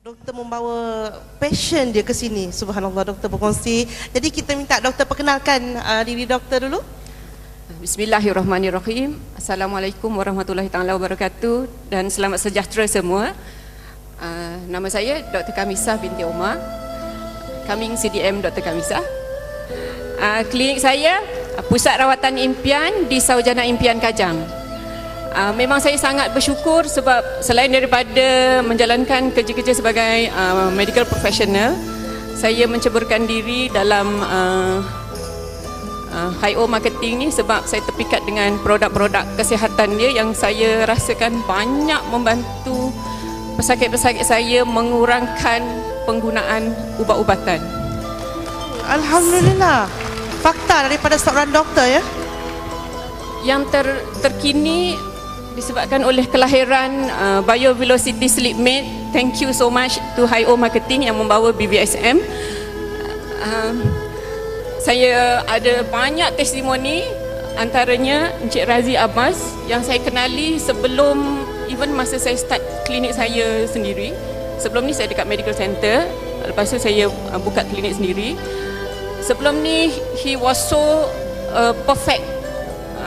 Doktor membawa passion dia ke sini. Subhanallah, doktor berkongsi. Jadi kita minta doktor perkenalkan diri doktor dulu. Bismillahirrahmanirrahim. Assalamualaikum warahmatullahi taala wabarakatuh dan selamat sejahtera semua. Nama saya Dr. Kamisah binti Omar. Coming CDM Dr. Kamisah. Klinik saya Pusat Rawatan Impian di Saujana Impian Kajang. Memang saya sangat bersyukur sebab selain daripada menjalankan kerja-kerja sebagai medical professional, saya menceburkan diri dalam HIO marketing ni sebab saya terpikat dengan produk-produk kesihatan dia yang saya rasakan banyak membantu pesakit-pesakit saya mengurangkan penggunaan ubat-ubatan. Alhamdulillah. Fakta daripada seorang doktor ya. Yang terkini disebabkan oleh kelahiran BioVelocity Sleepmate. Thank you so much to HIO Marketing yang membawa BVSM. Saya ada banyak testimoni, antaranya Encik Razi Abbas yang saya kenali sebelum even masa saya start klinik saya sendiri. Sebelum ni saya dekat medical center, lepas tu saya buka klinik sendiri. Sebelum ni he was so perfect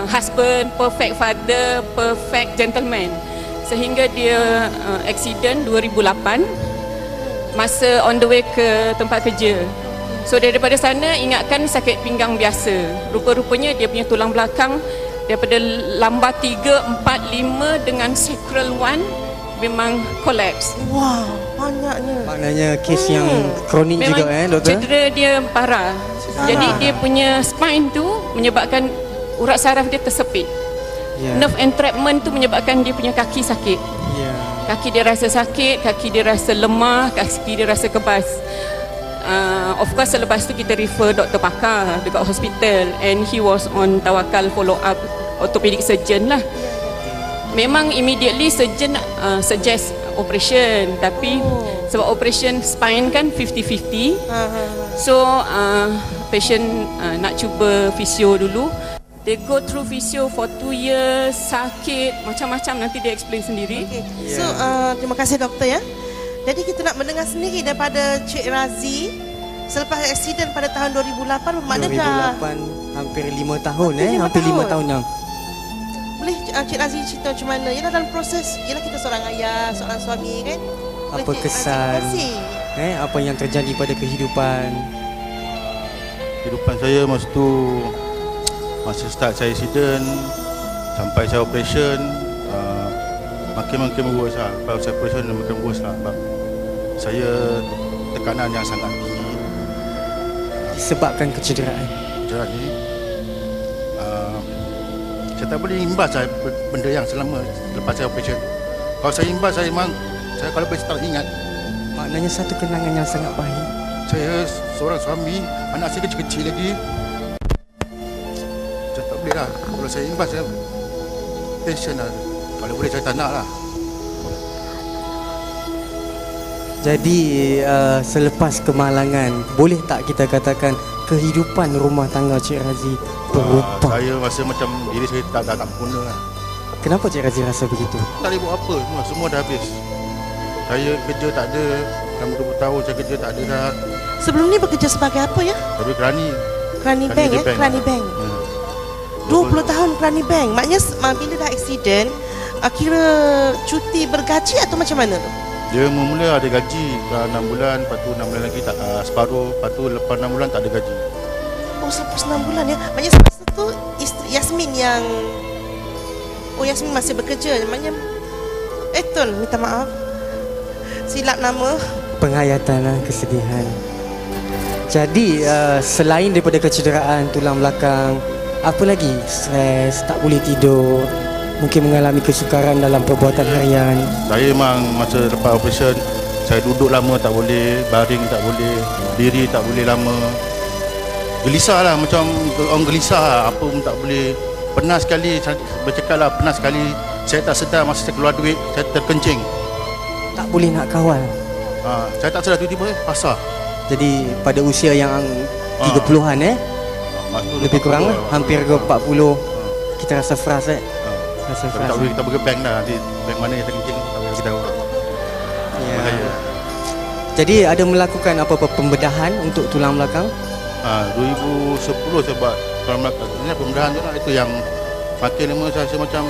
husband, perfect father, perfect gentleman, sehingga dia accident 2008 masa on the way ke tempat kerja. So daripada sana ingatkan sakit pinggang biasa. Rupa-rupanya dia punya tulang belakang daripada lambar 3, 4, 5 dengan sacral 1 memang collapse. Wow, banyaknya. Maknanya kes yang kronik memang juga doktor. Cedera dia parah. Jadi dia punya spine tu menyebabkan urat saraf dia tersepit. Nerve entrapment tu menyebabkan dia punya kaki sakit. Kaki dia rasa sakit, kaki dia rasa lemah, kaki dia rasa kebas. Of course selepas tu kita refer doktor pakar dekat hospital and he was on tawakal follow up orthopedic surgeon lah. Memang immediately surgeon suggest operation, tapi sebab operation spine kan 50-50. So patient nak cuba fisio dulu. They go through physio for 2 years, sakit, macam-macam, nanti dia explain sendiri. So, terima kasih doktor ya. Jadi kita nak mendengar sendiri daripada Cik Razi selepas aksiden pada tahun 2008, bermakna 2008 hampir 5 tahun hampir 5 tahun dah. Boleh Cik Razi cerita macam mana? Yalah dalam proses, yalah kita seorang ayah, seorang suami kan. Apa kesan? Apa yang terjadi pada kehidupan saya masa tu, masa start saya accident sampai saya operation, makin worse lah. Kalau saya operation makin worse lah sebab saya tekanan yang sangat tinggi disebabkan kecederaan. Kecederaan ni saya tak boleh imbas lah benda yang selama lepas saya operation. Kalau saya imbas, saya memang kalau boleh tak ingat. Maknanya satu kenangan yang sangat pahit. Saya seorang suami, anak saya kecil-kecil lagi. Saya tak boleh lah. Kalau saya imbas, saya tension lah. Kalau boleh saya tak nak lah. Jadi selepas kemalangan, boleh tak kita katakan kehidupan rumah tangga Cik Razi berubah? Saya rasa macam diri saya tak berguna lah. Kenapa Cik Razi rasa begitu? Tak boleh buat apa, semua dah habis. Saya kerja tak ada, dalam 20 tahun saya kerja tak ada dah. Sebelum ni bekerja sebagai apa ya? Tapi Kerani Bank ya? Kerani Bank. 20 tahun Kerani Bank. Maknanya bila dah aksiden, kira cuti bergaji atau macam mana tu? Dia mula ada gaji 6 bulan, lepas tu 6 bulan lagi tak separuh, lepas tu lepas 6 bulan tak ada gaji. Oh, selepas 6 bulan ya. Maknanya semasa tu isteri Yasmin yang Yasmin masih bekerja. Maknanya Tun, minta maaf, silap nama. Penghayatan kesedihan. Jadi selain daripada kecederaan tulang belakang, apa lagi? Stres, tak boleh tidur, mungkin mengalami kesukaran dalam perbuatan harian. Saya memang masa lepas operation, saya duduk lama tak boleh, baring tak boleh, diri tak boleh lama. Gelisah lah, macam orang gelisah lah, apa pun tak boleh. Pernah sekali, saya bercakap lah, pernah sekali saya tak sedar masa saya keluar duit, saya terkencing. Tak boleh nak kawal. Saya tak sedar tiba-tiba pasah. Jadi pada usia yang 30-an lebih kurang lah, hampir ke 40, kita rasa frust rasa frust. Tak boleh kita pergi bank dah, nanti bank mana yang terkencing tak boleh kita tahu. Jadi ada melakukan apa-apa pembedahan untuk tulang belakang? 2010 saya buat tulang belakang. Sebenarnya pembedahan tu lah, itu yang makin lama saya rasa macam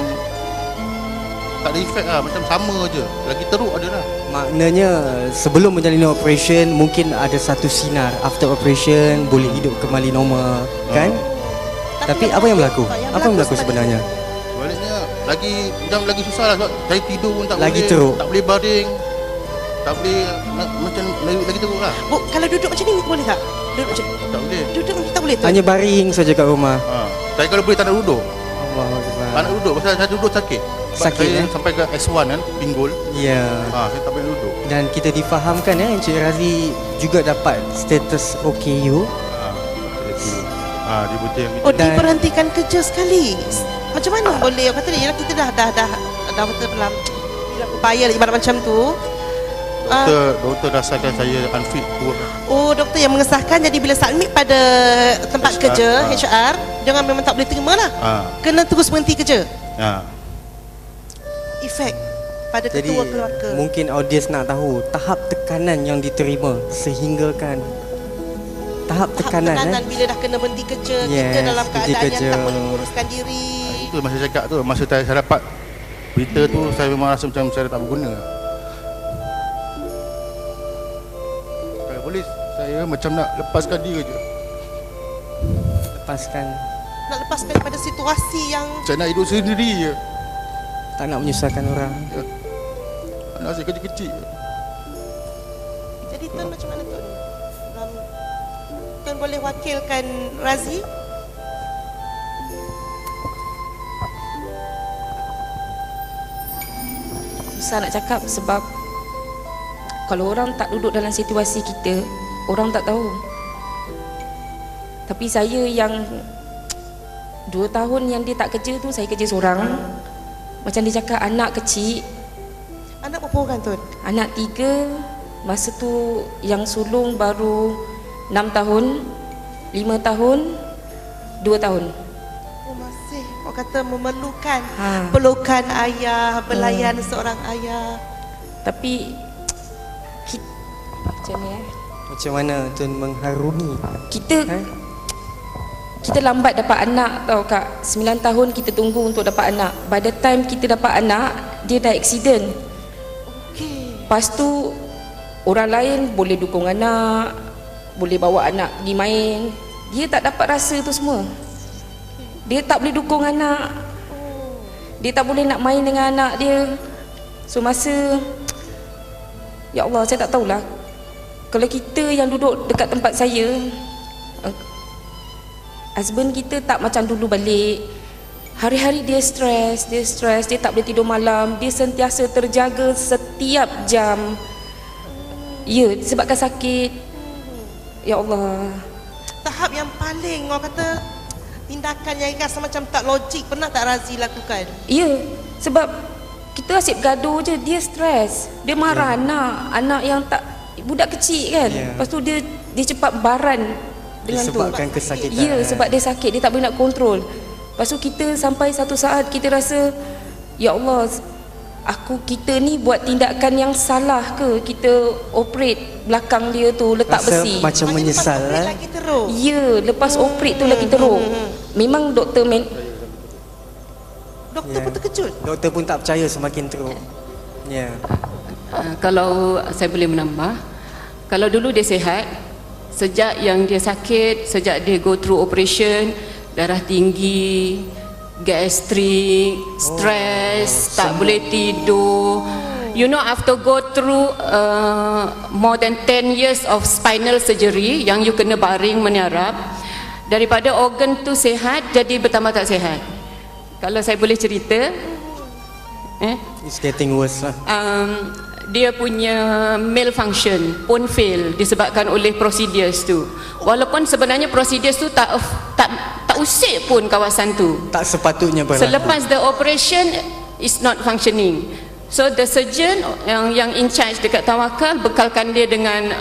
tak ada efek lah, macam sama je. Lagi teruk ada lah. Maknanya sebelum menjalani operation mungkin ada satu sinar, after operation boleh hidup kembali normal, kan? Tapi apa yang berlaku? Apa yang berlaku sebenarnya? Baliknya lagi susah lah sebab saya tidur pun tak Lagi boleh. teruk. Tak boleh baring. Tak boleh macam lagi teruk lah. Bu, kalau duduk macam ni boleh tak? Duduk macam ni. Tak boleh. Duduk macam tak boleh tu. Hanya baring saja kat rumah. Saya kalau boleh tak nak duduk. Allahuakbar. Tak nak duduk pasal saya duduk sakit. Sebab Sakit, saya eh? sampai ke S1 kan, pinggul. Ya. Saya tak boleh duduk. Dan kita difahamkan Encik Razi juga dapat status OKU. Dia bocor yang Oh, Dan- diberhentikan kerja sekali. Macam mana boleh? Kata dia, kita dah kata dalam bayar ibarat macam tu. Doktor dasarkan saya unfit to work. Oh, doktor yang mengesahkan, jadi bila submit pada tempat HR, kerja HR, jangan memang tak boleh terima lah. Kena terus berhenti kerja. Efek pada Jadi ketua keluarga. mungkin audiens nak tahu tahap tekanan yang diterima sehinggakan tahap tekanan, bila dah kena berhenti kerja, Yes, kita dalam berhenti keadaan kerja. yang tak boleh menguruskan diri. Itu masa saya cakap tu, masa saya dapat berita tu, saya memang rasa macam saya tak berguna. Kalau boleh, saya macam nak lepaskan dia je. lepaskan, Nak lepaskan daripada situasi yang Saya nak hidup sendiri je. tak nak menyusahkan orang. Anak saya kecil-kecil. jadi Tun macam mana Tun? Tun boleh wakilkan Razi? Susah nak cakap sebab kalau orang tak duduk dalam situasi kita, orang tak tahu. Tapi saya yang 2 tahun yang dia tak kerja tu, saya kerja seorang. Macam dia cakap, anak kecil, Anak berapa orang Tun? anak 3. Masa tu yang sulung baru 6 tahun, 5 tahun, 2 tahun. Oh, masih orang kata memerlukan Ha. pelukan ayah, belayan seorang ayah. Tapi macam ni Macam mana Tun mengharungi? Kita lambat dapat anak tau Kak. 9 tahun kita tunggu untuk dapat anak. By the time kita dapat anak, dia dah accident. Okey. Lepas tu orang lain boleh dukung anak, boleh bawa anak pergi main. Dia tak dapat rasa tu semua. Dia tak boleh dukung anak. Dia tak boleh nak main dengan anak dia. So masa, ya Allah, saya tak tahulah. Kalau kita yang duduk dekat tempat saya, husband kita tak macam dulu balik. Hari-hari dia stres, dia tak boleh tidur malam, dia sentiasa terjaga setiap jam. Ya, disebabkan sakit. Ya Allah. Tahap yang paling orang kata tindakan yang rasa macam tak logik, pernah tak Razi lakukan? Ya, sebab kita asyik bergaduh je, dia stres. Dia marah anak yang tak, budak kecil kan. Lepas tu dia cepat baran dengan tu. Disebabkan kesakitan. Ya, sebab dia sakit, dia tak boleh nak kontrol. Lepas tu kita sampai satu saat kita rasa, ya Allah, kita ni buat tindakan yang salah ke? Kita operate belakang dia tu, letak Rasa besi. macam menyesal lepas lagi teruk. Ya, lepas operate tu lagi teruk. Memang doktor Doktor pun terkejut. Doktor pun tak percaya, semakin teruk. Ya. Kalau saya boleh menambah, kalau dulu dia sihat, sejak yang dia sakit, sejak dia go through operation, darah tinggi, gastrik, stres, tak boleh tidur. You know, after go through more than 10 years of spinal surgery, yang you kena baring meniarap, daripada organ tu sihat jadi bertambah tak sihat. Kalau saya boleh cerita, It's getting worse lah. dia punya malfunction pun fail disebabkan oleh procedures tu. Walaupun sebenarnya procedures tu tak usik pun kawasan tu. Tak sepatutnya berlaku. Selepas the operation is not functioning. So the surgeon yang in charge dekat Tawakal bekalkan dia dengan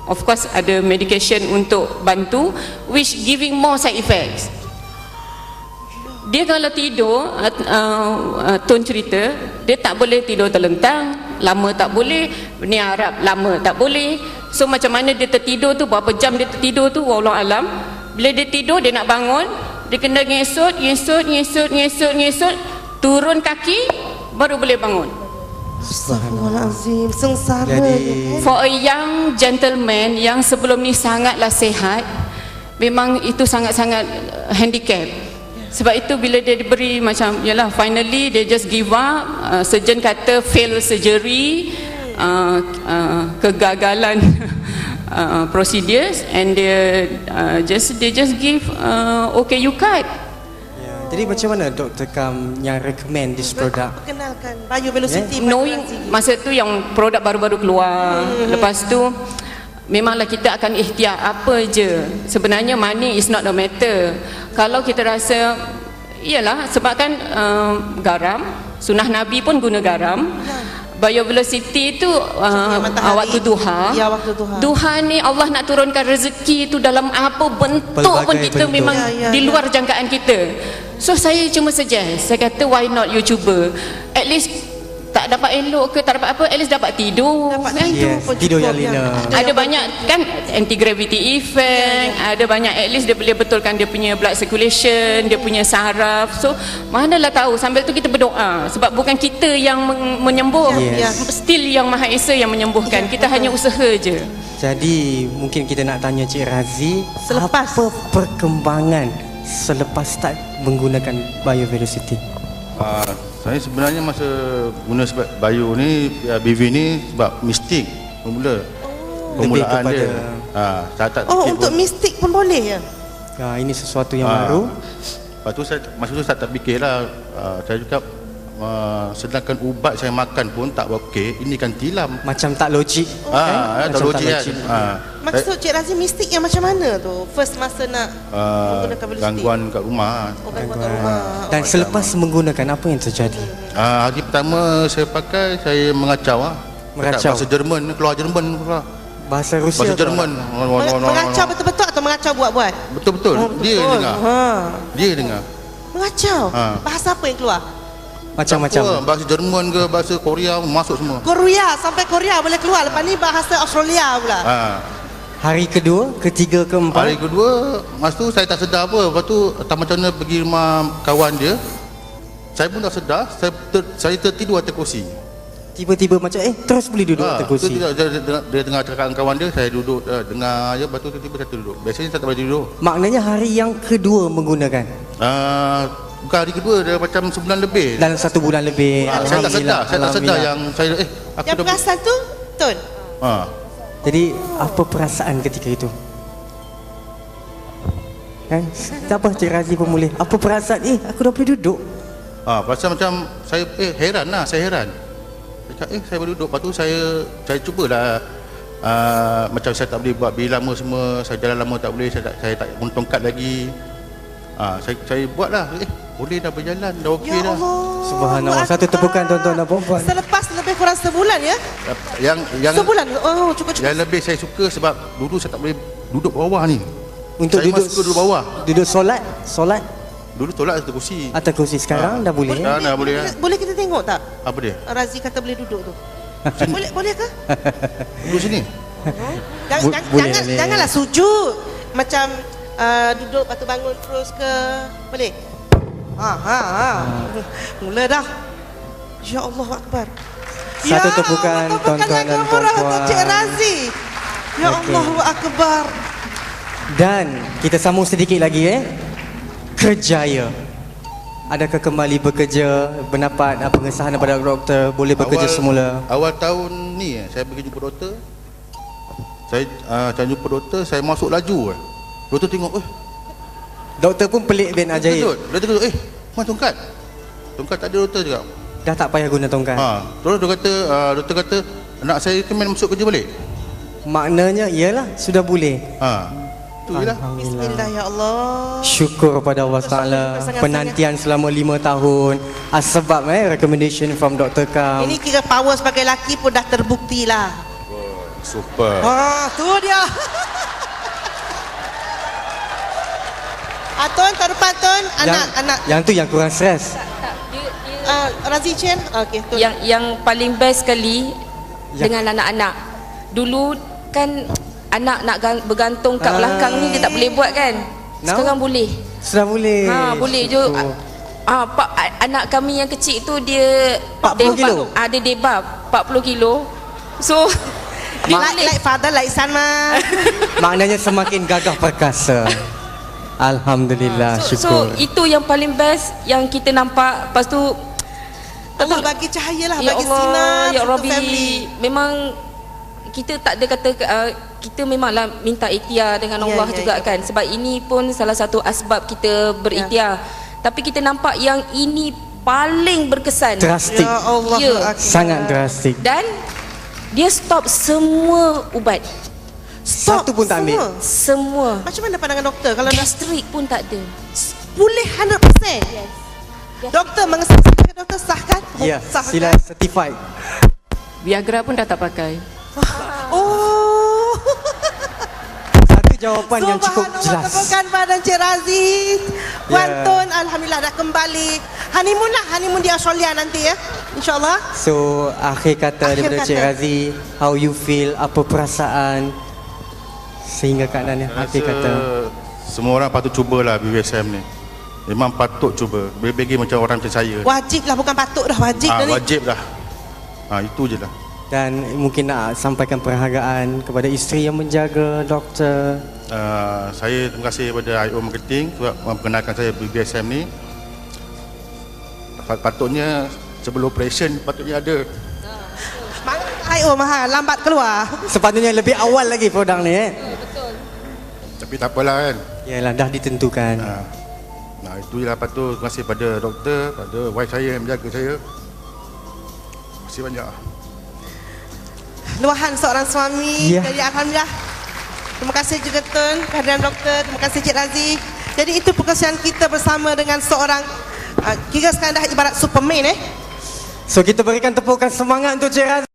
of course ada medication untuk bantu, which giving more side effects. Dia kalau tidur, Tun cerita, dia tak boleh tidur terlentang, lama tak boleh, ni Arab lama tak boleh. So macam mana dia tertidur tu, berapa jam dia tertidur tu, wallahu alam. Bila dia tidur dia nak bangun, dia kena ngesut, turun kaki baru boleh bangun. Astagfirullahalazim, sengsara. Jadi For a young gentleman yang sebelum ni sangatlah sihat, memang itu sangat-sangat handicap. Sebab itu bila dia diberi macam, yalah, finally dia just give up. Surgeon kata fail surgery, kegagalan procedures, and they just give okay, you cut. Jadi macam mana Dr. Kam yang recommend this product? Perkenalkan BioVelocity. Knowing masa tu yang produk baru-baru keluar, lepas tu memanglah kita akan ikhtiar apa je. Sebenarnya money is not a matter. Kalau kita rasa, iyalah, sebab kan garam, sunnah Nabi pun guna garam. BioVelocity tu waktu duha. Ya, waktu duha. Duha ni Allah nak turunkan rezeki tu dalam apa bentuk pun Pelbagai kita bentuk. memang di luar jangkaan kita. So saya cuma suggest, saya kata why not YouTuber? At least tak dapat elok ke tak dapat apa, at least dapat tidur. Dapat kan? tidur Yes, pun tidur cukup, yang lina. Ada banyak kan anti-gravity effect, ada banyak, at least dia boleh betulkan dia punya blood circulation, dia punya saraf. So manalah tahu, sambil tu kita berdoa, sebab bukan kita yang menyembuh, Yes. still yang Maha Esa yang menyembuhkan. Kita hanya usaha je. Jadi mungkin kita nak tanya Cik Razi, Selepas. apa perkembangan selepas start menggunakan BioVelocity? Saya sebenarnya masa guna sebab bio ni, BV ni sebab mistik bermula. Permulaan Lebih dia. Saya tak Oh, fikir untuk pun. mistik pun boleh ya? Ini sesuatu yang baru. Lepas tu saya, masa tu saya tak fikirlah. Saya cakap sedangkan ubat saya makan pun tak okey, ini kan tilam. Macam tak logik. Tak Macam logik kan. Maksud Cik Razi mistik yang macam mana tu? First masa nak menggunakan velocity? Gangguan kat rumah. Oh, gangguan kat rumah. Dan selepas menggunakan, apa yang terjadi? Hari pertama saya pakai, saya mengacau. Mengacau. Bahasa Jerman, keluar Jerman keluar. Bahasa Rusia Bahasa atau Jerman. Mengacau betul-betul atau mengacau buat-buat? Betul-betul. Dia betul. dengar. Dia dengar. Mengacau? Bahasa apa yang keluar? Macam-macam. Bahasa Jerman ke bahasa Korea masuk semua. Korea, sampai Korea boleh keluar. Lepas ni bahasa Australia pula. Hari kedua, ketiga, keempat. Hari kedua, masa tu saya tak sedar apa. Lepas tu tak macam mana pergi rumah kawan dia. Saya pun tak sedar, saya tertidur atas kursi. Tiba-tiba macam terus boleh duduk atas kursi. Dia dengar cakap dengan kawan dia, saya duduk dengar je, lepas tu tiba-tiba saya duduk. Biasanya saya tak boleh duduk. Maknanya hari yang kedua menggunakan. Bukan hari kedua, dia macam sebulan lebih. Dalam 1 bulan lebih. Saya tak sedar, yang saya aku Yang perasan tu, Tun? Jadi apa perasaan ketika itu? Kan? Siapa Cik Razi pun boleh. Apa perasaan? Aku dah boleh duduk. Pasal macam saya heran lah, saya heran. Saya cakap, saya boleh duduk. Lepas tu saya cubalah macam saya tak boleh buat bil lama semua, saya jalan lama tak boleh, saya tak guna tongkat lagi. Saya buatlah, boleh dah berjalan, dah okey Ya dah. Allah. Subhanallah. Satu tepukan tuan-tuan dan puan-puan. Selepas lebih kurang sebulan ya? Yang Sebulan? Oh, cukup-cukup. yang lebih saya suka sebab dulu saya tak boleh duduk bawah ni. Untuk saya duduk suka duduk bawah. Duduk solat Dulu tolak atas kursi. atas kursi, sekarang dah boleh. Dah boleh lah. Boleh kita tengok tak? Apa dia? Razi kata boleh duduk tu. Boleh ke? Duduk sini. Boleh. Janganlah sujud. Macam duduk lepas tu bangun terus ke? Boleh? Mula dah. Ya Allah Akbar. Satu tepukan tuan-tuan dan puan-puan. Cik Razi. Ya Allah Akbar. Dan kita sambung sedikit lagi Kerjaya. Adakah kembali bekerja, mendapat pengesahan daripada doktor, boleh bekerja semula? Awal tahun ni saya pergi jumpa doktor. Saya jumpa doktor, saya masuk laju. Doktor tengok, Doktor pun pelik bin ajaib. Doktor kata, mana tongkat? Tongkat tak ada, doktor cakap. Dah tak payah guna tongkat. Doktor kata, anak saya kemana masuk kerja balik? Maknanya ialah sudah boleh. Tu je lah. Bismillah ya Allah. Syukur kepada Allah Taala. Penantian selama 5 tahun. Sebab recommendation from Dr. Kam. Ini kira power sebagai lelaki pun dah terbukti lah. Super. Tu dia. Atun, terdepan Tun. Anak. Yang tu yang kurang stres. Razi Chen? Okey, tu. Yang paling best sekali Ya. dengan anak-anak. Dulu kan anak nak bergantung kat belakang ni dia tak boleh buat kan. Now? Sekarang boleh. Sudah boleh. Boleh je. Syukur. Anak kami yang kecil tu dia 40 kilo? Dia debab 40 kilo. So dia boleh. Like father, like son mah. Maknanya semakin gagah perkasa. Alhamdulillah, So syukur. itu yang paling best yang kita nampak. Lepas tu Allah bagi cahaya lah, ya bagi Allah, sinar ya untuk Rabbi, family. memang kita tak ada kata kita memanglah minta ikhtiar dengan Ya, Allah ya, juga ya. kan, sebab ini pun salah satu asbab kita berikhtiar. Tapi kita nampak yang ini paling berkesan Drastik. Ya Allah. Ya. Akbar. Sangat drastik. dan dia stop semua ubat, Satu pun tak ambil. semua. Macam mana pandangan doktor kalau dah Gastrik pun tak ada. pulih 100%? Yes. Doktor mengesahkan, doktor sahkan? Ya, Sahkan? sila certified. Viagra pun dah tak pakai. Oh. Satu jawapan yang cukup Subhanallah, jelas. tepukan pada Encik Razi. Puan Ya. Tun, alhamdulillah dah kembali. Honeymoon lah, honeymoon di Australia nanti ya. InsyaAllah. So, akhir kata Akhir daripada Cik kata. Razi, how you feel, apa perasaan sehingga keadaannya akhir kata. Semua orang patut cubalah BBSM ni. Memang patut cuba. Bagi macam orang macam saya. Wajib lah, bukan patut dah, wajib dah ni. Wajib dah. Itu je lah. Dan mungkin nak sampaikan penghargaan kepada isteri yang menjaga, doktor. Saya terima kasih kepada IO Marketing sebab memperkenalkan saya BBSM ni. Patutnya sebelum operation patutnya ada. Ayo mahal, lambat keluar. Sepatutnya lebih awal lagi produk ni Tapi tak apalah kan. Yalah, dah ditentukan. Itu je lah patut. Terima kasih pada doktor, pada wife saya yang menjaga saya. Terima kasih banyak. Luahan seorang suami. Ya. Jadi alhamdulillah. Terima kasih juga Tun, kehadiran doktor. Terima kasih Cik Razi. Jadi itu perkongsian kita bersama dengan seorang kira sekarang dah ibarat Superman So kita berikan tepukan semangat untuk Cik Razi.